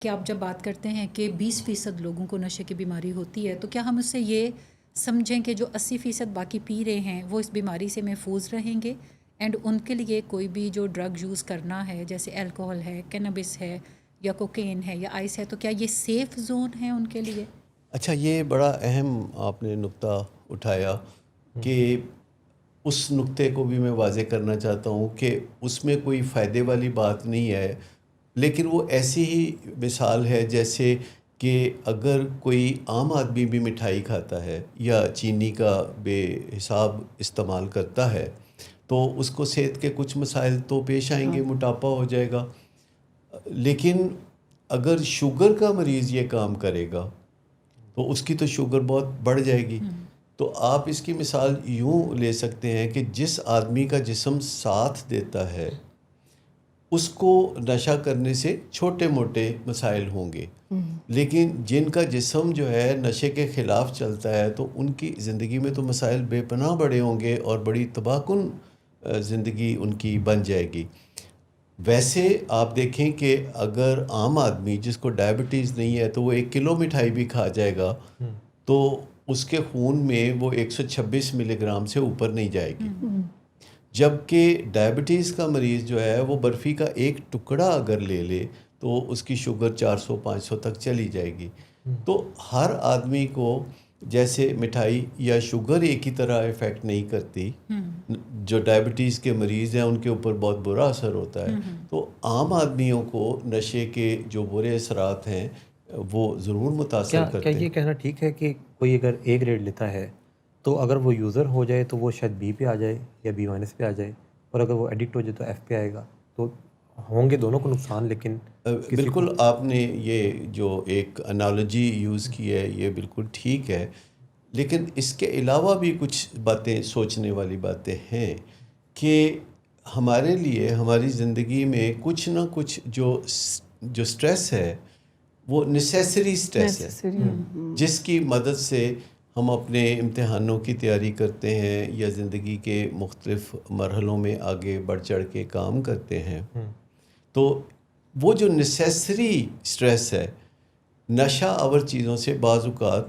کہ آپ جب بات کرتے ہیں کہ 20% لوگوں کو نشے کی بیماری ہوتی ہے، تو کیا ہم اس سے یہ سمجھیں کہ جو 80% باقی پی رہے ہیں وہ اس بیماری سے محفوظ رہیں گے، اینڈ ان کے لیے کوئی بھی جو ڈرگ یوز کرنا ہے جیسے الکوہل ہے، کینابس ہے یا کوکین ہے یا آئس ہے، تو کیا یہ سیف زون ہے ان کے لیے؟ اچھا، یہ بڑا اہم آپ نے نقطہ اٹھایا کہ اس نقطے کو بھی میں واضح کرنا چاہتا ہوں کہ اس میں کوئی فائدے والی بات نہیں ہے، لیکن وہ ایسی ہی مثال ہے جیسے کہ اگر کوئی عام آدمی بھی مٹھائی کھاتا ہے یا چینی کا بے حساب استعمال کرتا ہے تو اس کو صحت کے کچھ مسائل تو پیش آئیں گے، موٹاپا ہو جائے گا. لیکن اگر شوگر کا مریض یہ کام کرے گا تو اس کی تو شوگر بہت بڑھ جائے گی. تو آپ اس کی مثال یوں لے سکتے ہیں کہ جس آدمی کا جسم ساتھ دیتا ہے اس کو نشہ کرنے سے چھوٹے موٹے مسائل ہوں گے، لیکن جن کا جسم جو ہے نشے کے خلاف چلتا ہے تو ان کی زندگی میں تو مسائل بے پناہ بڑے ہوں گے اور بڑی تباہ کن زندگی ان کی بن جائے گی. ویسے آپ دیکھیں کہ اگر عام آدمی جس کو ڈائبٹیز نہیں ہے تو وہ 1 کلو مٹھائی بھی کھا جائے گا تو اس کے خون میں وہ 126 ملی گرام سے اوپر نہیں جائے گی، جبکہ ڈائبٹیز کا مریض جو ہے وہ برفی کا ایک ٹکڑا اگر لے لے تو اس کی شوگر 400-500 تک چلی جائے گی. تو ہر آدمی کو جیسے مٹھائی یا شوگر ایک ہی طرح افیکٹ نہیں کرتی، جو ڈائبٹیز کے مریض ہیں ان کے اوپر بہت برا اثر ہوتا ہے، تو عام آدمیوں کو نشے کے جو برے اثرات ہیں وہ ضرور متاثر کرتے ہیں. کیا یہ کہنا ٹھیک ہے کہ کوئی اگر A گریڈ لیتا ہے تو اگر وہ یوزر ہو جائے تو وہ شاید B پہ آ جائے یا B- پہ آ جائے، اور اگر وہ ایڈکٹ ہو جائے تو F پہ آئے گا؟ تو ہوں گے دونوں کو نقصان، لیکن بالکل آپ نے یہ جو ایک انالوجی یوز کی ہے یہ بالکل ٹھیک ہے، لیکن اس کے علاوہ بھی کچھ باتیں سوچنے والی باتیں ہیں کہ ہمارے لیے ہماری زندگی میں کچھ نہ کچھ جو سٹریس ہے وہ نیسیسری سٹریس ہے، جس کی مدد سے ہم اپنے امتحانوں کی تیاری کرتے ہیں یا زندگی کے مختلف مرحلوں میں آگے بڑھ چڑھ کے کام کرتے ہیں. تو وہ جو نیسیسری سٹریس ہے نشہ آور چیزوں سے بعض اوقات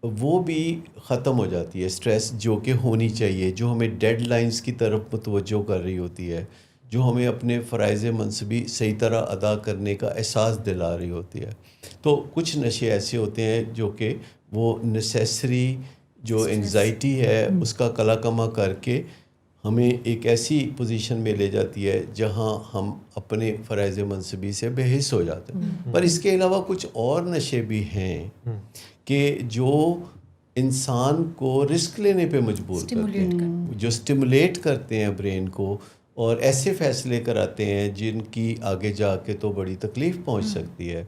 وہ بھی ختم ہو جاتی ہے. سٹریس جو کہ ہونی چاہیے، جو ہمیں ڈیڈ لائنز کی طرف متوجہ کر رہی ہوتی ہے، جو ہمیں اپنے فرائض منصبی صحیح طرح ادا کرنے کا احساس دلا رہی ہوتی ہے. تو کچھ نشے ایسے ہوتے ہیں جو کہ وہ نیسیسری جو انگزائٹی ہے اس کا کلا کما کر کے ہمیں ایک ایسی پوزیشن میں لے جاتی ہے جہاں ہم اپنے فرائض منصبی سے بے حس ہو جاتے ہیں. پر اس کے علاوہ کچھ اور نشے بھی ہیں کہ جو انسان کو رسک لینے پہ مجبور کرتے ہیں، جو سٹیمولیٹ کرتے ہیں برین کو اور ایسے فیصلے کراتے ہیں جن کی آگے جا کے تو بڑی تکلیف پہنچ سکتی ہے.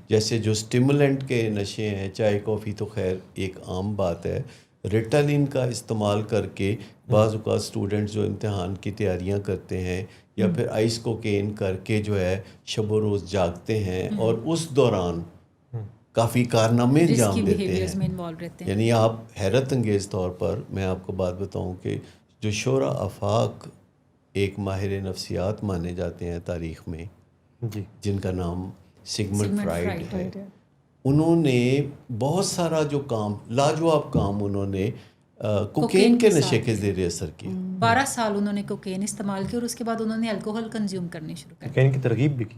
جیسے جو سٹیمولنٹ کے نشے ہیں، چائے کافی تو خیر ایک عام بات ہے، ریٹالین کا استعمال کر کے بعض اوقات اسٹوڈنٹس جو امتحان کی تیاریاں کرتے ہیں یا پھر آئس کوکین کر کے جو ہے شب و روز جاگتے ہیں اور اس دوران کافی کارنامے انجام دیتے ہیں. یعنی آپ حیرت انگیز طور پر میں آپ کو بات بتاؤں کہ جو شعراء آفاق ایک ماہر نفسیات مانے جاتے ہیں تاریخ میں، جن کا نام سگمنڈ فرائڈ ہے، انہوں نے بہت سارا جو کام، لاجواب کام انہوں نے کوکین کے نشے کے زیر اثر کیا. 12 سال انہوں نے کوکین استعمال کی اور اس کے بعد انہوں نے الکوہل کنزیوم کرنی شروع کر دی. کوکین کی ترغیب بھی کی.